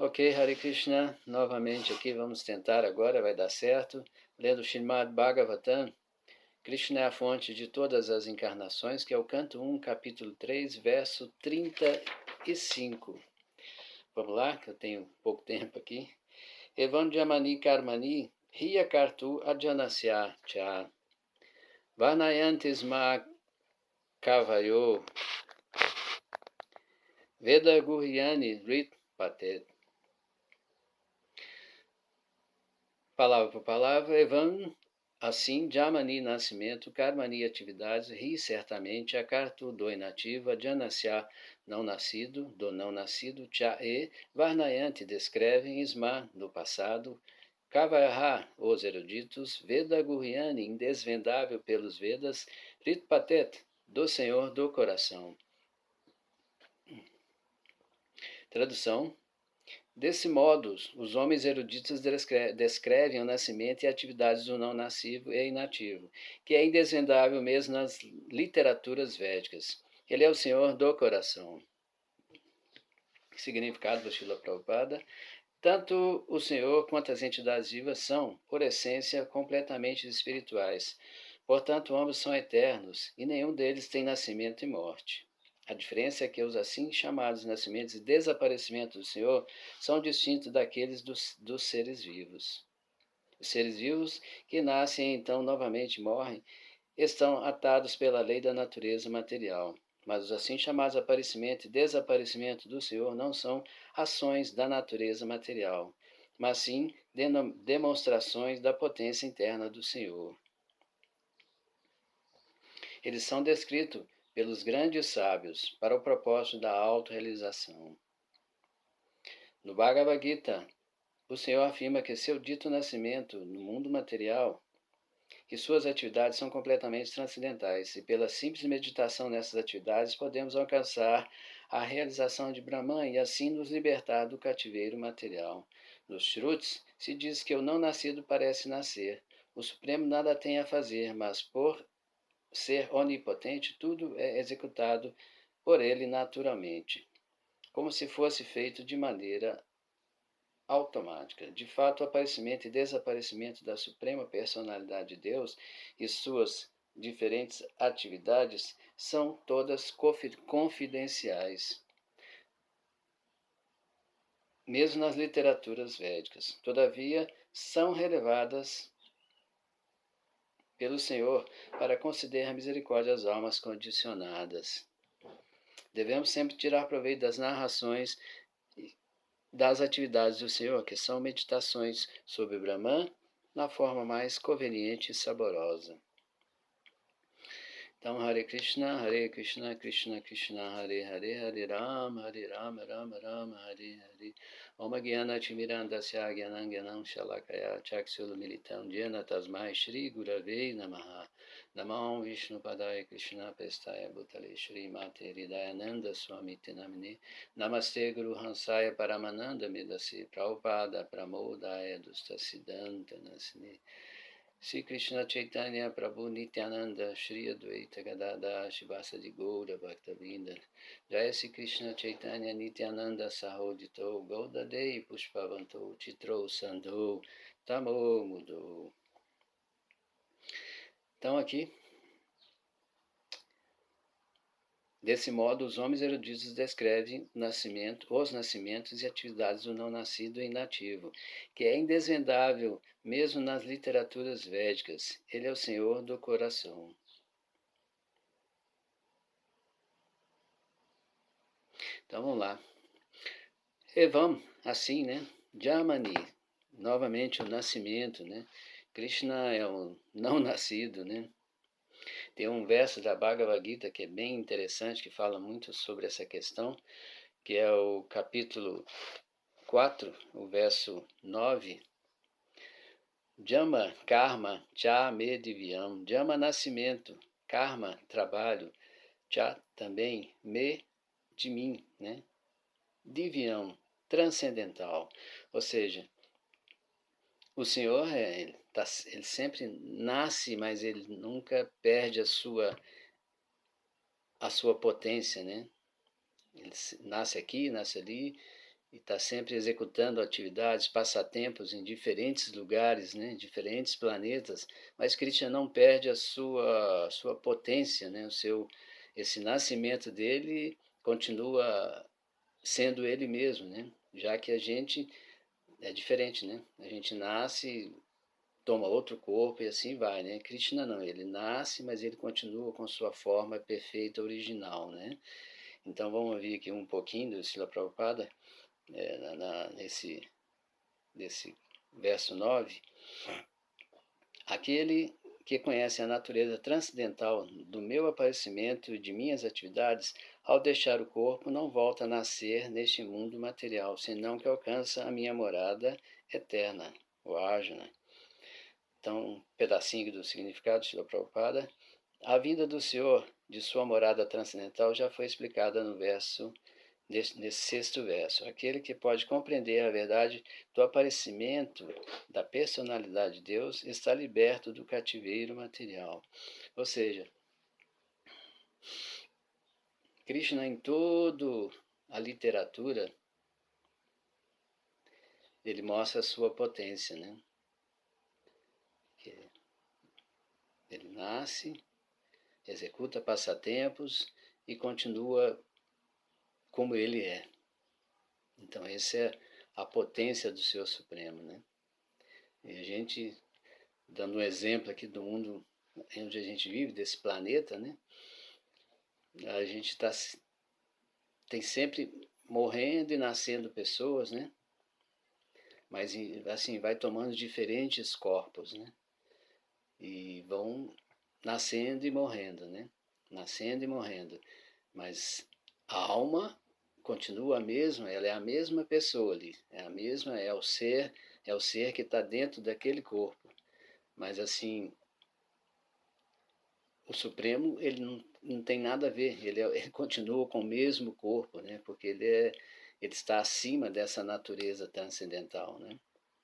Ok, Hare Krishna, novamente aqui, vamos tentar agora, vai dar certo. Lendo Srimad Bhagavatam, Krishna é a fonte de todas as encarnações, que é o canto 1, capítulo 3, verso 35. Vamos lá, que eu tenho pouco tempo aqui. Evam Jamani Karmani, Hiya Kartu Ajanasya Cha, Varnayantisma Kavayo, Veda Guhyani Rit Patet. Palavra por palavra, Evan, assim, Jamani, nascimento, Karmani, atividades, Ri, certamente, Akartu, do inativo, Janasya, não nascido, do não nascido, Cha e, Varnayanti, descrevem, Isma, do passado, Kavayaha, os eruditos, Veda Guhyani, indesvendável pelos Vedas, Ritpatet, do Senhor do coração. Tradução. Desse modo, os homens eruditos descrevem o nascimento e atividades do não nascido e inativo, que é indesvendável mesmo nas literaturas védicas. Ele é o Senhor do coração. Significado do Srila Prabhupada. Tanto o Senhor quanto as entidades vivas são, por essência, completamente espirituais. Portanto, ambos são eternos e nenhum deles tem nascimento e morte. A diferença é que os assim chamados nascimentos e desaparecimentos do Senhor são distintos daqueles dos seres vivos. Os seres vivos que nascem e então novamente morrem estão atados pela lei da natureza material. Mas os assim chamados aparecimento e desaparecimento do Senhor não são ações da natureza material, mas sim demonstrações da potência interna do Senhor. Eles são descritos pelos grandes sábios para o propósito da autorrealização. No Bhagavad Gita, o Senhor afirma que seu dito nascimento no mundo material, que suas atividades são completamente transcendentais, e pela simples meditação nessas atividades podemos alcançar a realização de Brahman e assim nos libertar do cativeiro material. Nos Shrutis se diz que o não nascido parece nascer. O Supremo nada tem a fazer, mas por ser onipotente, tudo é executado por ele naturalmente, como se fosse feito de maneira automática. De fato, o aparecimento e desaparecimento da Suprema Personalidade de Deus e suas diferentes atividades são todas confidenciais, mesmo nas literaturas védicas. Todavia, são relevadas pelo Senhor para conceder misericórdia às almas condicionadas. Devemos sempre tirar proveito das narrações das atividades do Senhor, que são meditações sobre Brahman, na forma mais conveniente e saborosa. Então, Hare Krishna, Krishna Krishna, Hare Hare, Hare Rama, Rama Rama, Hare Hare. Om Gyana Timirandasya Gyanam Gyanam Shalakaya Chakshula Militam Jena Tasmai Shri Gurave Namaha. Namam Vishnu Padaya Krishna Pestaya Bhutale Shri Mate Hridayananda Swami Tinamini. Namaste Guru Hansaya Paramananda Medasi Prabhupada Pramodaya Dustasidanta Nasini. Sri Krishna Chaitanya Prabhu Nityananda Shri Advaita Gadada Shivasadi Gaura Bhaktavinda Jaya Sri Krishna Chaitanya Nityananda Sahodito Gauda Dei Pushpavanto Chitro Sandho Tamo Mudo. Então aqui, desse modo, os homens eruditos descrevem os nascimentos e atividades do não nascido e inativo, que é indesvendável mesmo nas literaturas védicas. Ele é o Senhor do coração. Então vamos lá. Evam, assim, né? Jamani, novamente o nascimento, né? Krishna é o não nascido, né? Tem um verso da Bhagavad Gita que é bem interessante, que fala muito sobre essa questão, que é o capítulo 4, o verso 9. Jama, karma, cha, me, divyam. Jama, nascimento. Karma, trabalho. Cha, também. Me, de mim, né? Divyam, transcendental. Ou seja, o Senhor, ele sempre nasce, mas ele nunca perde a sua potência, né? Ele nasce aqui, nasce ali, e está sempre executando atividades, passatempos em diferentes lugares, né, diferentes planetas, mas Krishna não perde a sua potência, né, esse nascimento dele continua sendo ele mesmo, né, já que a gente é diferente, né, a gente nasce, toma outro corpo e assim vai, né, Krishna não, ele nasce, mas ele continua com sua forma perfeita original, né. Então vamos ouvir aqui um pouquinho do Srila Prabhupada, nesse verso 9, aquele que conhece a natureza transcendental do meu aparecimento e de minhas atividades, ao deixar o corpo, não volta a nascer neste mundo material, senão que alcança a minha morada eterna, o Ajna. Então, um pedacinho do significado de Srila Prabhupada. A vinda do Senhor de sua morada transcendental já foi explicada no verso nesse sexto verso. Aquele que pode compreender a verdade do aparecimento da personalidade de Deus está liberto do cativeiro material. Ou seja, Krishna em toda a literatura, ele mostra a sua potência, né? Ele nasce, executa passatempos e continua como ele é. Então essa é a potência do Senhor Supremo, né? E a gente, dando um exemplo aqui do mundo onde a gente vive, desse planeta, né? A gente tem sempre morrendo e nascendo pessoas, né? Mas assim, vai tomando diferentes corpos, né? E vão nascendo e morrendo, né? Nascendo e morrendo. Mas a alma continua a mesma, ela é a mesma pessoa ali, é a mesma, é o ser que está dentro daquele corpo. Mas assim, o Supremo, ele não tem nada a ver, ele continua com o mesmo corpo, né? Porque ele está acima dessa natureza transcendental, né?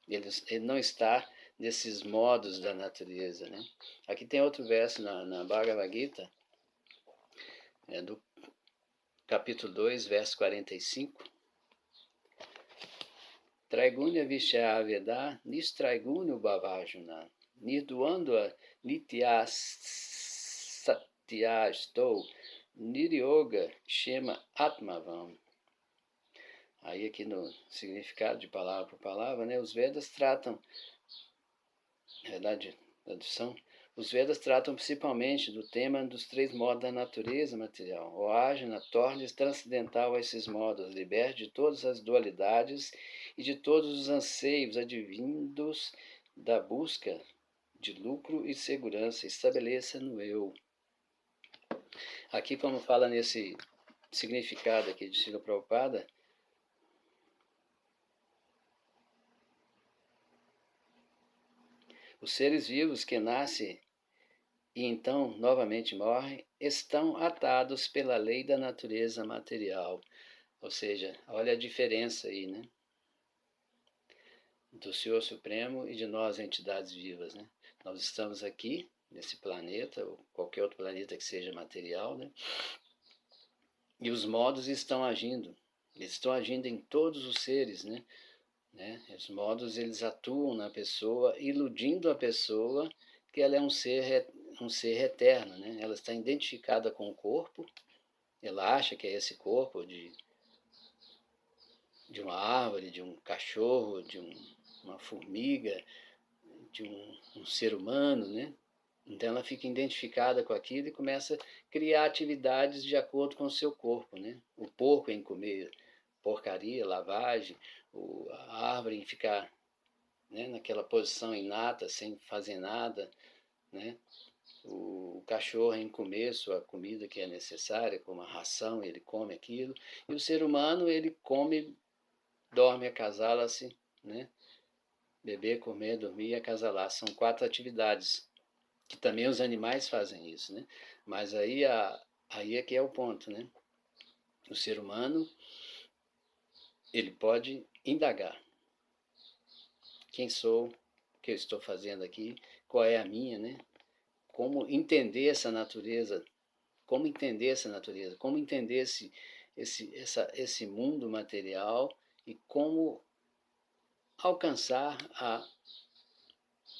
Ele não está nesses modos da natureza, né? Aqui tem outro verso na Bhagavad Gita, do capítulo 2, verso 45. Traigunya Vishya Veda Nistraigunya Bhavajuna Nirduandva Nitya Satyastou Niryoga Shema Atmavam. Aí aqui no significado de palavra por palavra, né, os Vedas tratam, na verdade, tradução, os Vedas tratam principalmente do tema dos três modos da natureza material. O Ajna torna-se transcendental a esses modos, liberte de todas as dualidades e de todos os anseios advindos da busca de lucro e segurança, estabeleça no eu. Aqui, como fala nesse significado aqui de Srila Prabhupada, os seres vivos que nascem e então novamente morrem, estão atados pela lei da natureza material. Ou seja, olha a diferença aí, né? Do Senhor Supremo e de nós, entidades vivas, né? Nós estamos aqui, nesse planeta, ou qualquer outro planeta que seja material, né? E os modos estão agindo. Eles estão agindo em todos os seres, né? Os modos, eles atuam na pessoa, iludindo a pessoa que ela é um ser eterno, né? Ela está identificada com o corpo, ela acha que é esse corpo de uma árvore, de um cachorro, de uma formiga, de um ser humano, né? Então ela fica identificada com aquilo e começa a criar atividades de acordo com o seu corpo, né? O porco em comer porcaria, lavagem, a árvore em ficar, né, naquela posição inata, sem fazer nada, né? O cachorro em comer sua comida que é necessária, como a ração, ele come aquilo, e o ser humano, ele come, dorme, acasala-se, né? Beber, comer, dormir e acasalar. São 4 atividades, que também os animais fazem isso, né? Mas aí é que é o ponto, né? O ser humano, ele pode indagar. Quem sou? O que eu estou fazendo aqui? Qual é a minha, né? Como entender essa natureza? Como entender esse mundo material e como alcançar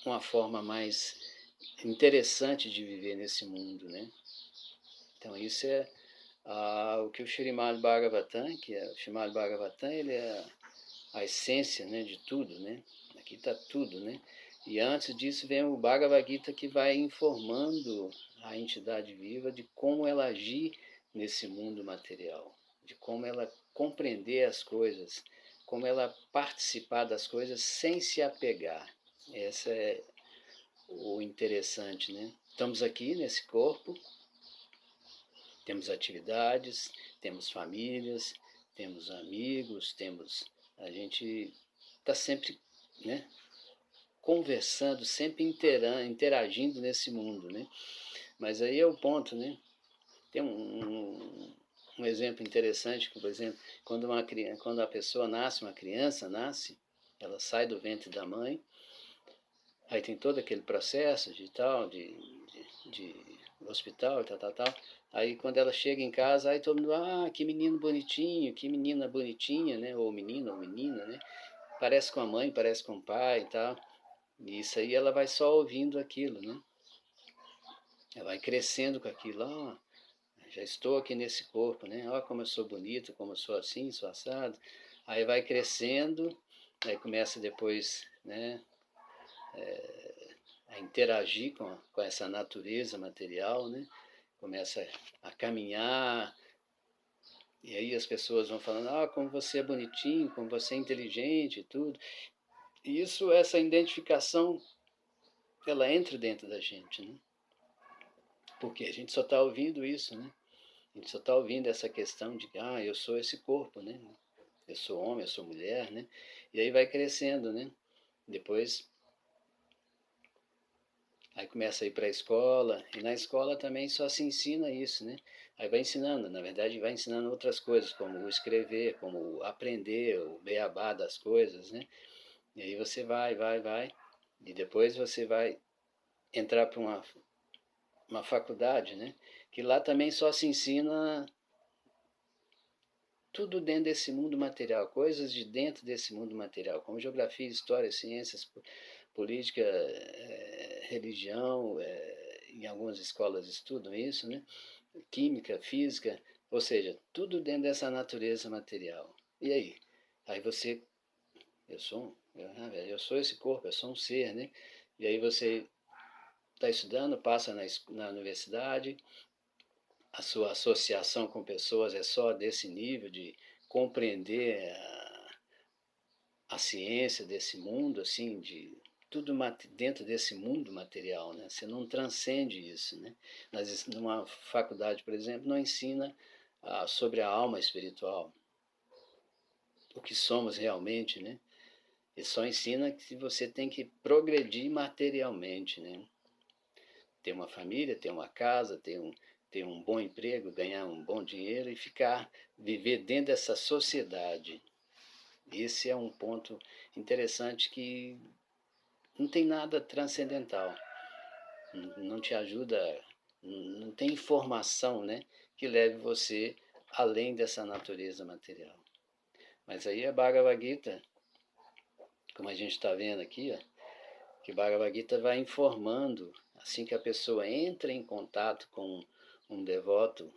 uma forma mais interessante de viver nesse mundo, né? Então isso é o que o Srimad Bhagavatam, que é o Srimad Bhagavatam, ele é a essência, né, de tudo, né? Aqui está tudo, né? E antes disso vem o Bhagavad Gita, que vai informando a entidade viva de como ela agir nesse mundo material, de como ela compreender as coisas, como ela participar das coisas sem se apegar. Esse é o interessante, né? Estamos aqui nesse corpo, temos atividades, temos famílias, temos amigos, a gente está sempre, né, conversando, sempre interagindo nesse mundo, né? Mas aí é o ponto, né? Tem um exemplo interessante, que, por exemplo, quando a pessoa nasce, uma criança nasce, ela sai do ventre da mãe, aí tem todo aquele processo de hospital e tal. Aí quando ela chega em casa, aí todo mundo, que menino bonitinho, que menina bonitinha, né? Ou menino ou menina, né? Parece com a mãe, parece com o pai e tal. E isso aí ela vai só ouvindo aquilo, né? Ela vai crescendo com aquilo, já estou aqui nesse corpo, né? Ó, como eu sou bonito, como eu sou assim, sou assado. Aí vai crescendo, aí começa depois, né, a interagir com essa natureza material, né? Começa a caminhar, e aí as pessoas vão falando, como você é bonitinho, como você é inteligente e tudo. E isso, essa identificação, ela entra dentro da gente, né? Porque a gente só está ouvindo isso, né? A gente só está ouvindo essa questão de que, eu sou esse corpo, né? Eu sou homem, eu sou mulher, né? E aí vai crescendo, né? Depois, aí começa a ir para a escola, e na escola também só se ensina isso, né? Aí vai ensinando, na verdade vai ensinando outras coisas, como o escrever, como o aprender, o beabá das coisas, né? E aí você vai, e depois você vai entrar para uma faculdade, né? Que lá também só se ensina tudo dentro desse mundo material, coisas de dentro desse mundo material, como geografia, história, ciências, política, religião, em algumas escolas estudam isso, né? Química, física, ou seja, tudo dentro dessa natureza material. E aí? Aí você, eu sou esse corpo, eu sou um ser, né? E aí você está estudando, passa na universidade, a sua associação com pessoas é só desse nível de compreender a ciência desse mundo, assim, de tudo dentro desse mundo material, né? Você não transcende isso, né? Numa faculdade, por exemplo, não ensina sobre a alma espiritual, o que somos realmente, né? Ele só ensina que você tem que progredir materialmente, né? Ter uma família, ter uma casa, ter um bom emprego, ganhar um bom dinheiro e viver dentro dessa sociedade. Esse é um ponto interessante que não tem nada transcendental, não te ajuda, não tem informação, né, que leve você além dessa natureza material. Mas aí a Bhagavad Gita, como a gente está vendo aqui, que Bhagavad Gita vai informando, assim que a pessoa entra em contato com um devoto,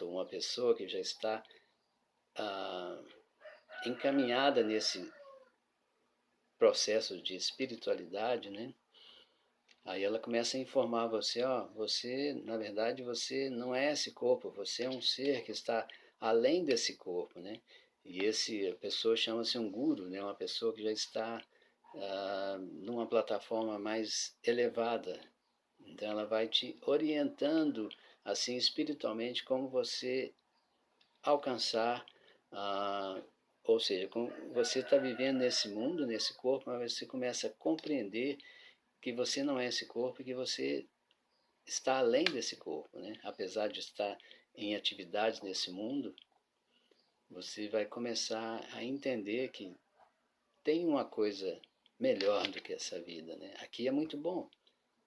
uma pessoa que já está encaminhada nesse processo de espiritualidade, né? Aí ela começa a informar você, você, na verdade, você não é esse corpo, você é um ser que está além desse corpo, né? E a pessoa chama-se um guru, né? Uma pessoa que já está numa plataforma mais elevada. Então ela vai te orientando, assim, espiritualmente, como você alcançar, ou seja, como você está vivendo nesse mundo, nesse corpo, mas você começa a compreender que você não é esse corpo e que você está além desse corpo, né? Apesar de estar em atividades nesse mundo, você vai começar a entender que tem uma coisa melhor do que essa vida, né? Aqui é muito bom,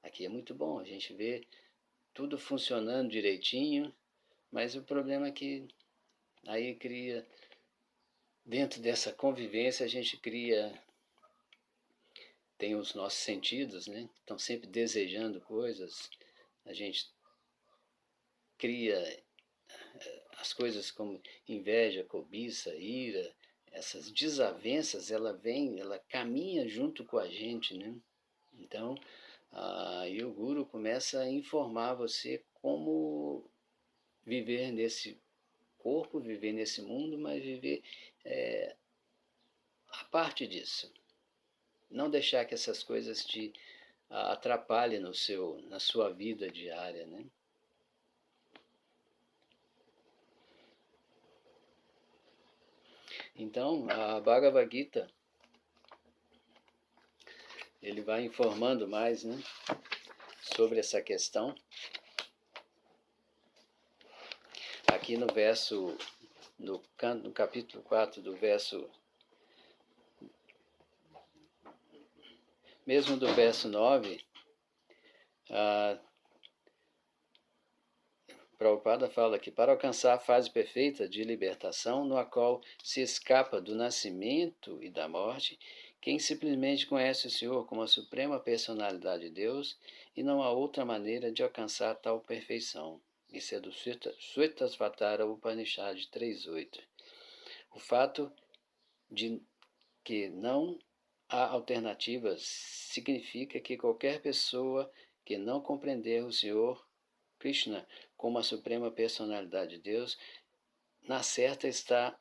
a gente vê tudo funcionando direitinho, mas o problema é que aí cria dentro dessa convivência a gente tem os nossos sentidos, né? Estão sempre desejando coisas, a gente cria as coisas como inveja, cobiça, ira, essas desavenças, ela caminha junto com a gente, né? Então, aí o Guru começa a informar você como viver nesse corpo, viver nesse mundo, mas viver a parte disso. Não deixar que essas coisas te atrapalhem na sua vida diária, né? Então, a Bhagavad Gita, ele vai informando mais, né, sobre essa questão. Aqui no verso, no capítulo 4 do verso, mesmo do verso 9, Prabhupada fala que para alcançar a fase perfeita de libertação, no qual se escapa do nascimento e da morte, quem simplesmente conhece o Senhor como a suprema personalidade de Deus, e não há outra maneira de alcançar tal perfeição. Isso é do Suetasvatara Upanishad 3.8. O fato de que não há alternativas significa que qualquer pessoa que não compreender o Senhor Krishna como a suprema personalidade de Deus, na certa está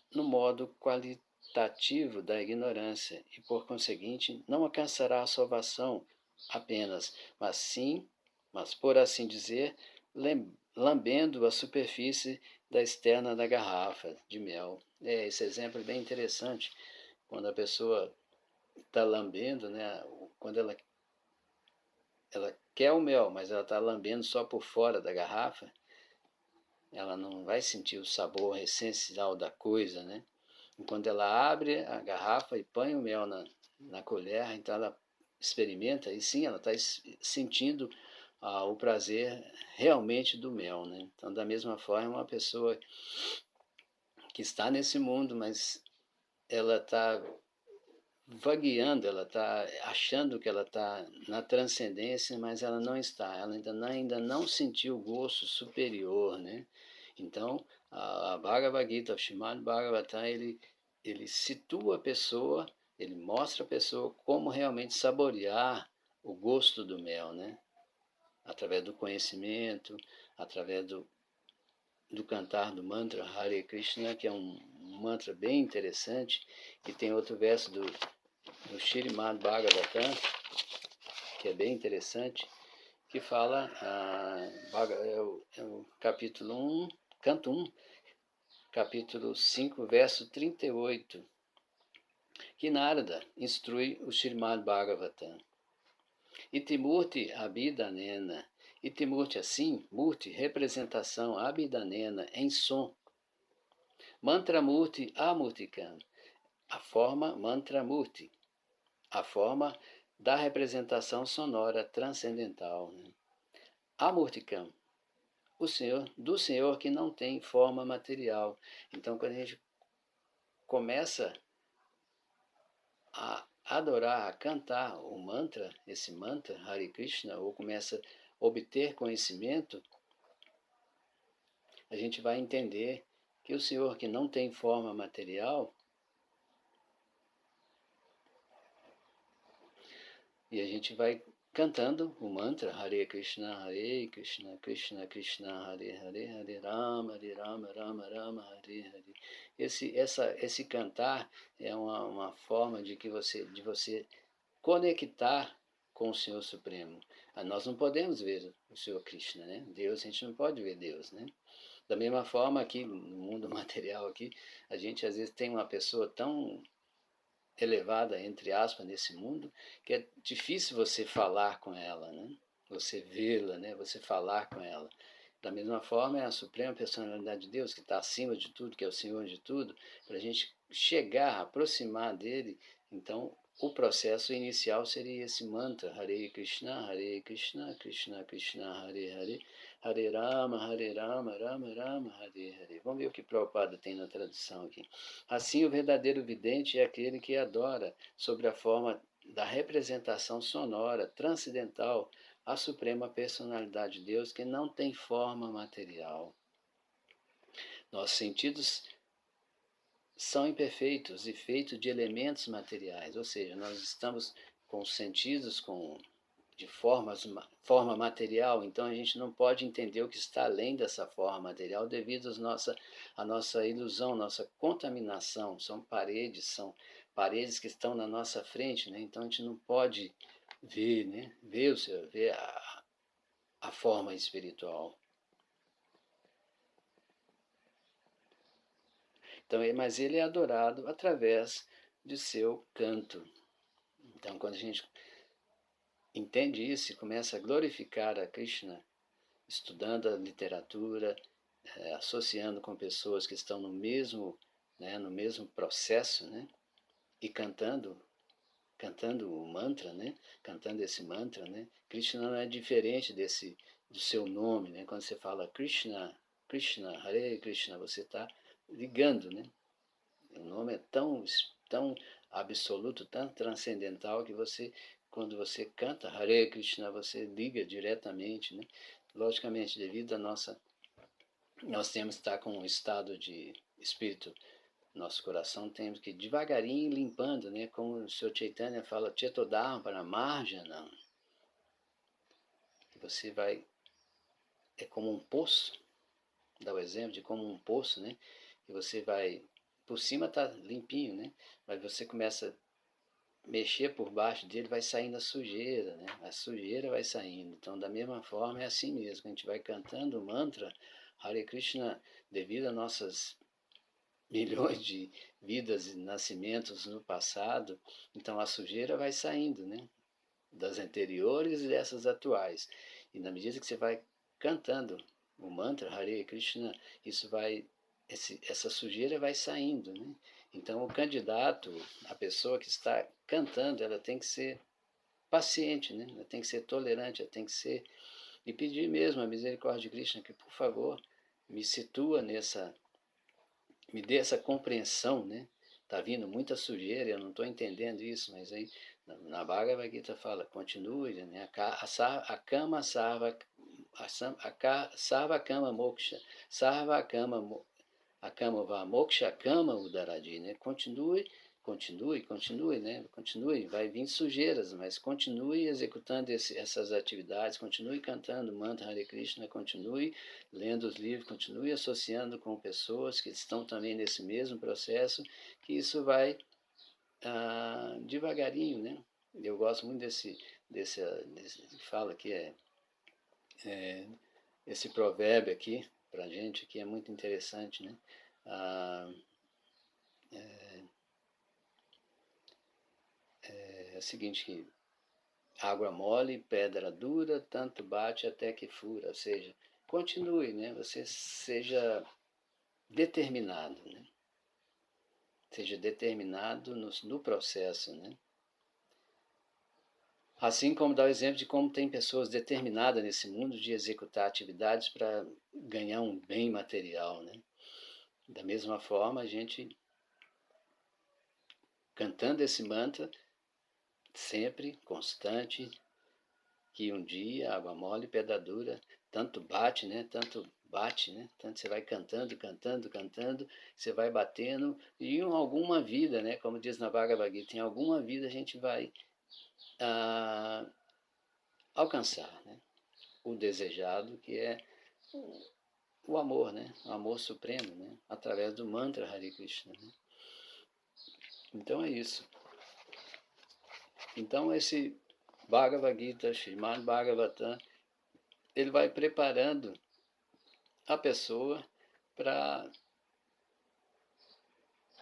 no modo qualitativo da ignorância e, por conseguinte, não alcançará a salvação apenas, mas por assim dizer, lambendo a superfície da externa da garrafa de mel. Esse exemplo é bem interessante, quando a pessoa está lambendo, né, quando ela quer o mel, mas ela está lambendo só por fora da garrafa, ela não vai sentir o sabor essencial da coisa, né? E quando ela abre a garrafa e põe o mel na colher, então ela experimenta, e sim, ela está sentindo o prazer realmente do mel, né? Então, da mesma forma, uma pessoa que está nesse mundo, mas ela está vagueando, ela está achando que ela está na transcendência, mas ela não está, ela ainda não sentiu o gosto superior, né? Então, a Bhagavad Gita, o Srimad Bhagavatam, ele situa a pessoa, ele mostra a pessoa como realmente saborear o gosto do mel, né? Através do conhecimento, através do cantar do mantra Hare Krishna, que é um mantra bem interessante, e tem outro verso do Srimad Bhagavatam, que é bem interessante, que fala, é o capítulo 1, canto 1, capítulo 5, verso 38, que Narada instrui o Srimad Bhagavatam. Itimurti Abhidanena. Itimurti assim, Murti, representação, Abhidanena, em som. Mantramurti Amurtikam, a forma Mantramurti, a forma da representação sonora transcendental. Né? Amurtikam, o Senhor, do Senhor que não tem forma material. Então, quando a gente começa a adorar, a cantar o mantra, esse mantra, Hare Krishna, ou começa a obter conhecimento, a gente vai entender que o Senhor que não tem forma material, e a gente vai cantando o mantra Hare Krishna, Krishna Krishna, Hare Hare, Hare Rama, Rama Rama, Hare Hare. Esse cantar é uma forma de você conectar com o Senhor Supremo. Nós não podemos ver o Senhor Krishna, né? Deus, a gente não pode ver Deus, né? Da mesma forma aqui, no mundo material aqui, a gente às vezes tem uma pessoa tão elevada, entre aspas, nesse mundo, que é difícil você falar com ela, né? Você vê-la, né? Você falar com ela. Da mesma forma, é a suprema personalidade de Deus, que está acima de tudo, que é o Senhor de tudo, para a gente chegar, aproximar dele. Então, o processo inicial seria esse mantra, Hare Krishna, Krishna Krishna, Hare Hare, Hare Rama, Rama Rama, Hare Hare. Vamos ver o que Prabhupada tem na tradução aqui. Assim, o verdadeiro vidente é aquele que adora sobre a forma da representação sonora, transcendental, a suprema personalidade de Deus, que não tem forma material. Nossos sentidos são imperfeitos e feitos de elementos materiais, ou seja, nós estamos com os sentidos de forma material, então a gente não pode entender o que está além dessa forma material devido à nossa ilusão, nossa contaminação. São paredes que estão na nossa frente, né? Então a gente não pode ver, né? Ver a forma espiritual. Então, mas ele é adorado através de seu canto. Então, quando a gente entende isso e começa a glorificar a Krishna, estudando a literatura, associando com pessoas que estão no mesmo processo, né, e cantando o mantra, né, cantando esse mantra, né, Krishna não é diferente do seu nome, né, quando você fala Krishna, Krishna, Hare Krishna, você está ligando, né, o nome é tão absoluto, tão transcendental que quando você canta Hare Krishna, você liga diretamente, né? Logicamente, devido à nós temos que estar com um estado de espírito, nosso coração, temos que devagarinho limpando, né? Como o Sr. Chaitanya fala, Chetodharma Marjana, que você vai, é como um poço, dá o exemplo de como um poço, né? Que você vai, por cima tá limpinho, né? Mas você começa a mexer por baixo dele, vai saindo a sujeira, né? A sujeira vai saindo. Então, da mesma forma, é assim mesmo. A gente vai cantando o mantra Hare Krishna devido a nossas milhões de vidas e nascimentos no passado. Então, a sujeira vai saindo, né? Das anteriores e dessas atuais. E na medida que você vai cantando o mantra Hare Krishna, essa sujeira vai saindo, né? Então o candidato, a pessoa que está cantando, ela tem que ser paciente, né? Ela tem que ser tolerante, ela tem que ser e pedir mesmo a misericórdia de Krishna que, por favor, me situa me dê essa compreensão, né? Tá vindo muita sujeira, eu não estou entendendo isso, mas aí na Bhagavad Gita fala, continue, né? A kama sarva, sarva kama moksha, sarva kama, a kama va moksha kama udaradi, né? Continue, né? Continue, vai vir sujeiras, mas continue executando essas atividades, continue cantando mantra Hare Krishna, continue lendo os livros, continue associando com pessoas que estão também nesse mesmo processo, que isso vai devagarinho, né? Eu gosto muito desse fala que esse provérbio aqui, para a gente, que é muito interessante, né? É o seguinte, que água mole, pedra dura, tanto bate até que fura, ou seja, continue, né? Você seja determinado, né? Seja determinado no processo, né? Assim como dá o exemplo de como tem pessoas determinadas nesse mundo de executar atividades para ganhar um bem material, né? Da mesma forma, a gente cantando esse mantra, sempre constante, que um dia, água mole, pedra dura, tanto bate, né? Tanto bate, né? Tanto você vai cantando, você vai batendo, e em alguma vida, né? Como diz na Bhagavad Gita, em alguma vida a gente vai alcançar, né? O desejado, que é o amor, né? O amor supremo, né? Através do mantra Hare Krishna, né? Então é isso. Então esse Bhagavad Gita, Srimad Bhagavatam, ele vai preparando a pessoa para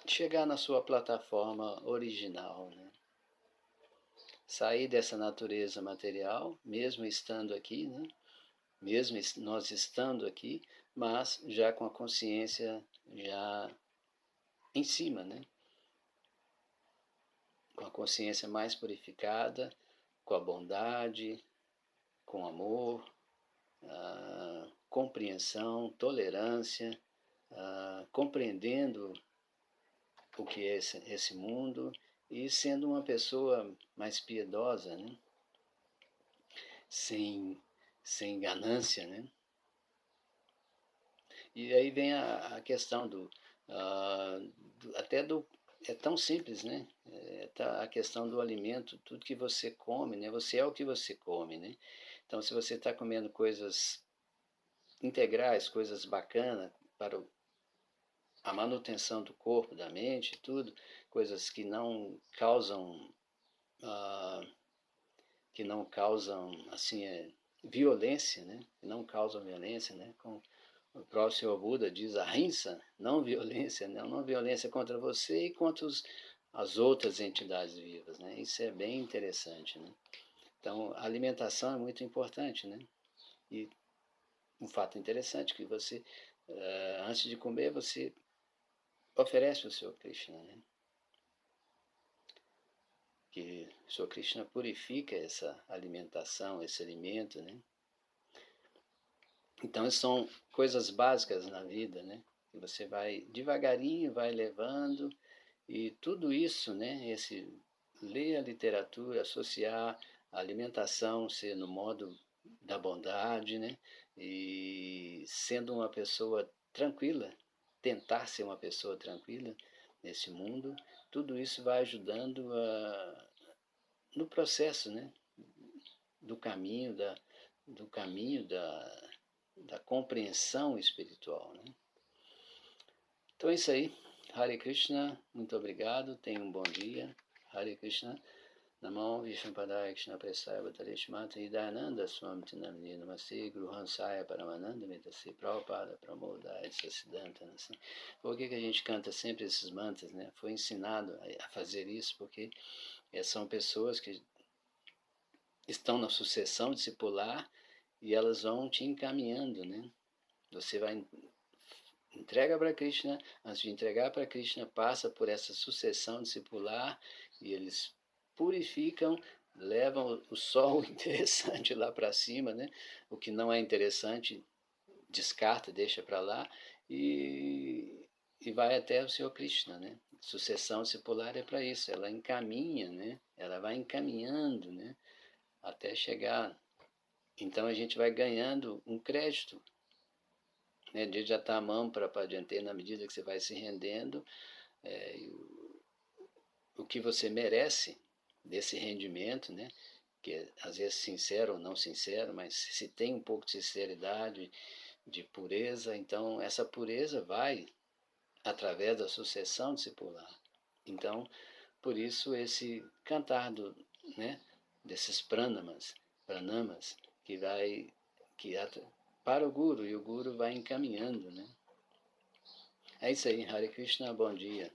chegar na sua plataforma original, né? Sair dessa natureza material, mesmo estando aqui, né? Mesmo nós estando aqui, mas já com a consciência já em cima, né? Com a consciência mais purificada, com a bondade, com amor, compreensão, tolerância, compreendendo o que é esse mundo e sendo uma pessoa mais piedosa, né? Sem ganância, né? E aí vem a questão até do, é tão simples, né? A questão do alimento, tudo que você come, né? Você é o que você come, né? Então, se você está comendo coisas integrais, coisas bacanas para a manutenção do corpo, da mente, tudo, coisas ah, que não causam assim violência, né? Que não causam violência, né? Com o próprio Senhor Buda diz ahimsa, não violência, né? Não violência contra você e contra as outras entidades vivas, né? Isso é bem interessante, né? Então, a alimentação é muito importante, né? E um fato interessante que você, antes de comer, você oferece o Senhor Krishna, né? Que o Senhor Krishna purifica essa alimentação, esse alimento, né? Então, são coisas básicas na vida, né? Que você vai devagarinho, vai levando, e tudo isso, né? Ler a literatura, associar a alimentação ser no modo da bondade, né? E sendo uma pessoa tranquila, tentar ser uma pessoa tranquila nesse mundo, tudo isso vai ajudando no processo, né? Do caminho da compreensão espiritual, né? Então é isso aí. Hare Krishna, muito obrigado, tenha um bom dia. Hare Krishna, Namo Vishnupadaya Krishna Prasaya Bhatarishmata Hidananda Swami Tinamni Namase Guru Hansaya Paramananda Metase Prabhupada Pramodaya Sassiddhanta. Por que a gente canta sempre esses mantras, né? Foi ensinado a fazer isso porque são pessoas que estão na sucessão discipular e elas vão te encaminhando, né? Você vai entrega para Krishna, antes de entregar para Krishna, passa por essa sucessão discipular e eles purificam, levam o sol interessante lá para cima, né? O que não é interessante descarta, deixa para lá e vai até o Senhor Krishna, né? Sucessão discipular é para isso, ela encaminha, né? Ela vai encaminhando, né? Até chegar. Então a gente vai ganhando um crédito, né? Deus já está a mão para adiante na medida que você vai se rendendo, o que você merece desse rendimento, né? Que às vezes sincero ou não sincero, mas se tem um pouco de sinceridade, de pureza, então essa pureza vai através da sucessão discipular. Então, por isso esse cantar né, desses pranamas, que vai para o Guru, e o Guru vai encaminhando, né? É isso aí, Hare Krishna, bom dia.